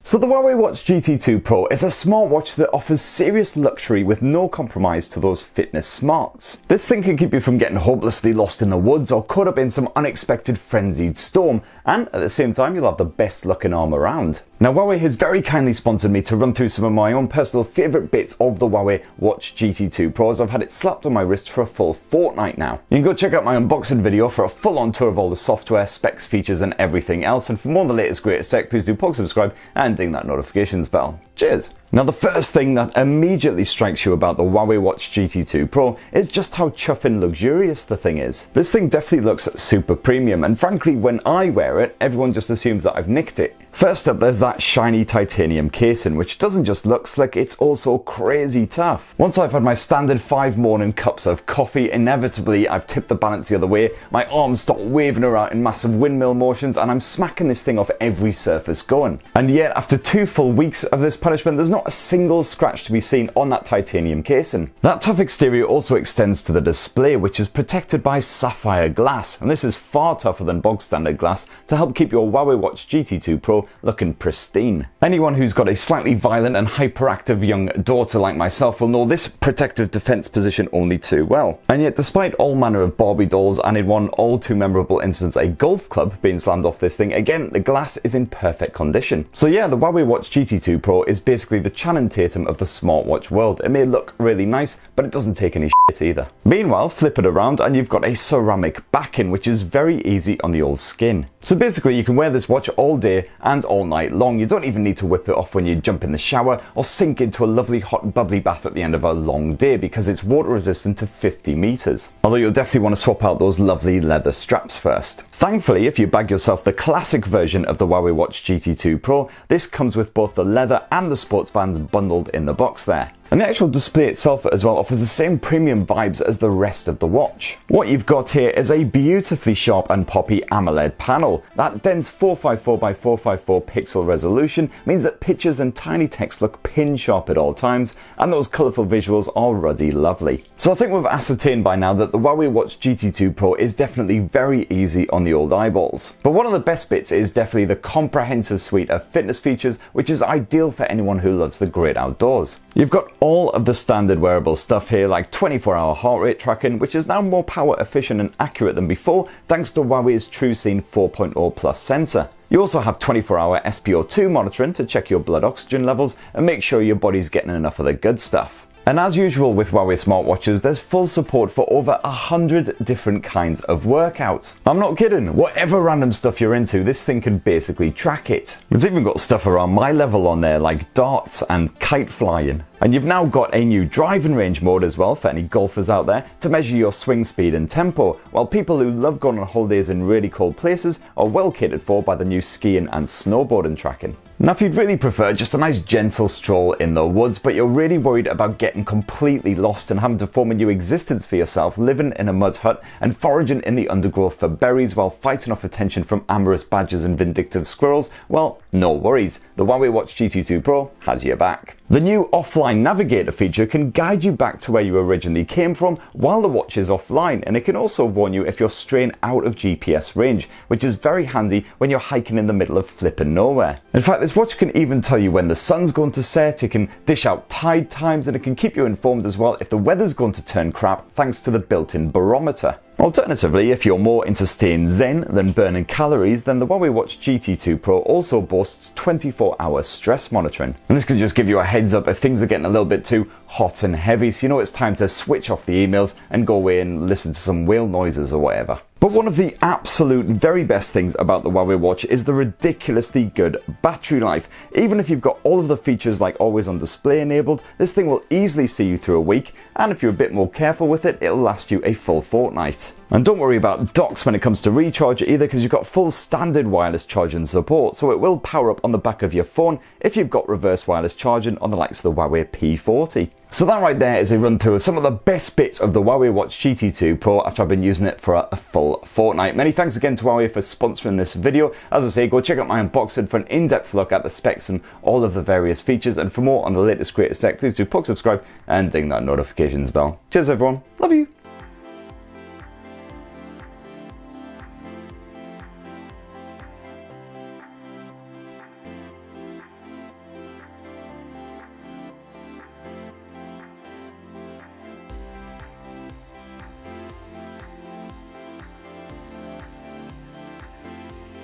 So the Huawei Watch GT2 Pro is a smartwatch that offers serious luxury with no compromise to those fitness smarts. This thing can keep you from getting hopelessly lost in the woods or caught up in some unexpected frenzied storm, and at the same time you'll have the best looking arm around. Now Huawei has very kindly sponsored me to run through some of my own personal favourite bits of the Huawei Watch GT2 Pro, as I've had it slapped on my wrist for a full fortnight now. You can go check out my unboxing video for a full-on tour of all the software, specs, features and everything else, and for more on the latest greatest tech, please do subscribe and ding that notifications bell. Cheers! Now the first thing that immediately strikes you about the Huawei Watch GT2 Pro is just how chuffing luxurious the thing is. This thing definitely looks super premium, and frankly when I wear it, everyone just assumes that I've nicked it. First up, there's that shiny titanium casing, which doesn't just look slick, it's also crazy tough. Once I've had my standard 5 morning cups of coffee, inevitably I've tipped the balance the other way, my arms start waving around in massive windmill motions, and I'm smacking this thing off every surface going. And yet, after 2 full weeks of this punishment, there's not a single scratch to be seen on that titanium casing. That tough exterior also extends to the display, which is protected by sapphire glass, and this is far tougher than bog standard glass to help keep your Huawei Watch GT2 Pro looking pristine. Anyone who's got a slightly violent and hyperactive young daughter like myself will know this protective defense position only too well. And yet, despite all manner of Barbie dolls and in one all too memorable instance a golf club being slammed off this thing, again the glass is in perfect condition. So yeah, the Huawei Watch GT2 Pro is basically the Channing Tatum of the smartwatch world. It may look really nice, but it doesn't take any shit either. Meanwhile, flip it around and you've got a ceramic backing, which is very easy on the old skin. So basically you can wear this watch all day and all night long. You don't even need to whip it off when you jump in the shower or sink into a lovely hot bubbly bath at the end of a long day, because it's water resistant to 50 meters. Although you'll definitely want to swap out those lovely leather straps first. Thankfully, if you bag yourself the classic version of the Huawei Watch GT2 Pro, this comes with both the leather and the sports bands bundled in the box there. And the actual display itself as well offers the same premium vibes as the rest of the watch. What you've got here is a beautifully sharp and poppy AMOLED panel. That dense 454 by 454 pixel resolution means that pictures and tiny text look pin sharp at all times, and those colourful visuals are ruddy lovely. So I think we've ascertained by now that the Huawei Watch GT2 Pro is definitely very easy on the old eyeballs. But one of the best bits is definitely the comprehensive suite of fitness features, which is ideal for anyone who loves the great outdoors. You've got all of the standard wearable stuff here, like 24-hour heart rate tracking, which is now more power efficient and accurate than before thanks to Huawei's TrueScene 4.0 Plus sensor. You also have 24-hour SpO2 monitoring to check your blood oxygen levels and make sure your body's getting enough of the good stuff. And as usual with Huawei smartwatches, there's full support for over 100 different kinds of workouts. I'm not kidding, whatever random stuff you're into, this thing can basically track it. It's even got stuff around my level on there, like darts and kite flying. And you've now got a new driving range mode as well for any golfers out there to measure your swing speed and tempo, while people who love going on holidays in really cold places are well catered for by the new skiing and snowboarding tracking. Now if you'd really prefer just a nice gentle stroll in the woods, but you're really worried about getting completely lost and having to form a new existence for yourself, living in a mud hut and foraging in the undergrowth for berries while fighting off attention from amorous badgers and vindictive squirrels, well, no worries, the Huawei Watch GT2 Pro has your back. The new offline navigator feature can guide you back to where you originally came from while the watch is offline, and it can also warn you if you're straying out of GPS range, which is very handy when you're hiking in the middle of flipping nowhere. In fact, this watch can even tell you when the sun's going to set, it can dish out tide times, and it can keep you informed as well if the weather's going to turn crap thanks to the built-in barometer. Alternatively, if you're more into staying zen than burning calories, then the Huawei Watch GT2 Pro also boasts 24-hour stress monitoring. And this can just give you a heads up if things are getting a little bit too hot and heavy, so you know it's time to switch off the emails and go away and listen to some whale noises or whatever. But one of the absolute very best things about the Huawei Watch is the ridiculously good battery life. Even if you've got all of the features like always on display enabled, this thing will easily see you through a week, and if you're a bit more careful with it, it'll last you a full fortnight. And don't worry about docks when it comes to recharge either, because you've got full standard wireless charging support, so it will power up on the back of your phone if you've got reverse wireless charging on the likes of the Huawei P40. So that right there is a run through of some of the best bits of the Huawei Watch GT2 Pro after I've been using it for a full fortnight. Many thanks again to Huawei for sponsoring this video. As I say, go check out my unboxing for an in-depth look at the specs and all of the various features, and for more on the latest greatest tech, please do subscribe and ding that notifications bell. Cheers everyone, love you!